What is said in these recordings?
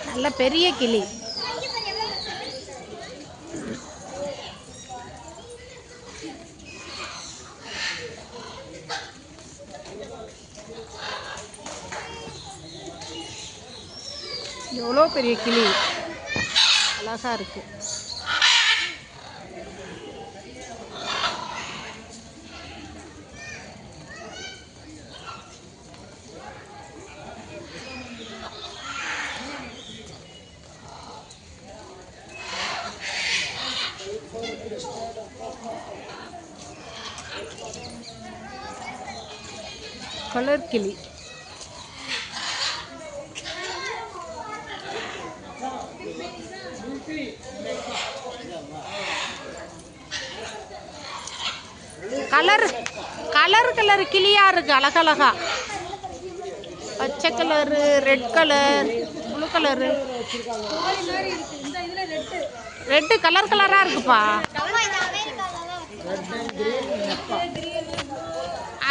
நல்ல பெரிய கிளி. எவ்வளோ பெரிய கிளி, அழகா இருக்கு. கலர் கிளி. கலர் கலர் கலர் கிளியா இருக்கு, அழகழகா. பச்சை colour, red colour, blue colour, red colour கலரா இருக்குப்பா.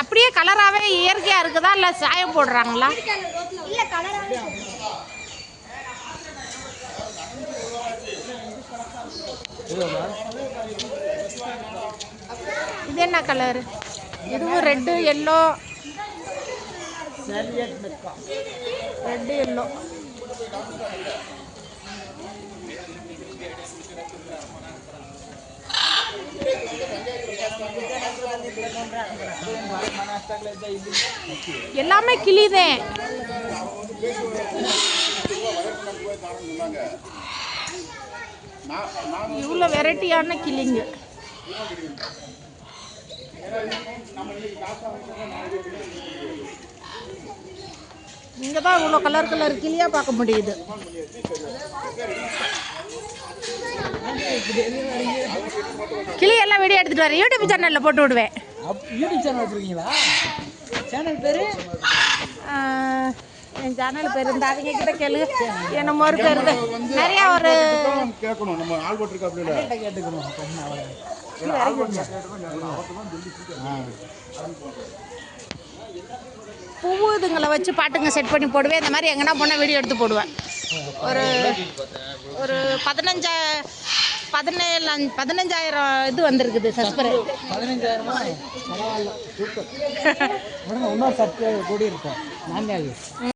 அப்படியே கலராகவே இயற்கையாக இருக்குதா இல்லை சாயம் போடுறாங்களா? இது என்ன கலர்? இதுவும் ரெட்டு எல்லோ, ரெட்டு எல்லோ. எல்லாமே கிளிதான். இவ்வளோ வெரைட்டியான கிளிங்க. இங்கே தான் இவ்வளோ கலர் கலர் கிளியாக பார்க்க முடியுது. கிளி எல்லாம் வீடியோ எடுத்துகிட்டு வரேன், யூடியூப் சேனலில் போட்டு விடுவேன். யூடியூப் சேனல் வச்சுருக்கீங்களா? சேனல் பேர்? என் சேனல் பேர் இந்த அவங்க கிட்ட கேளு. என்னமோ ஒரு பேர் நிறையா ஒரு கேட்கணும். நம்ம ஆள் போட்டிருக்கா அப்படி கேட்டுக்கணும். பூவுதுங்களை வச்சு பாட்டுங்க செட் பண்ணி போடுவேன். இந்த மாதிரி எங்கன்னா போனால் வீடியோ எடுத்து போடுவேன். ஒரு ஒரு 15,000 இது வந்திருக்குது சப்ஸ்கிரைப். 15,000 பரவாயில்ல, சூப்பர். இன்னும் சப்ஸ்கிரைப் கூடி இருக்கும். 4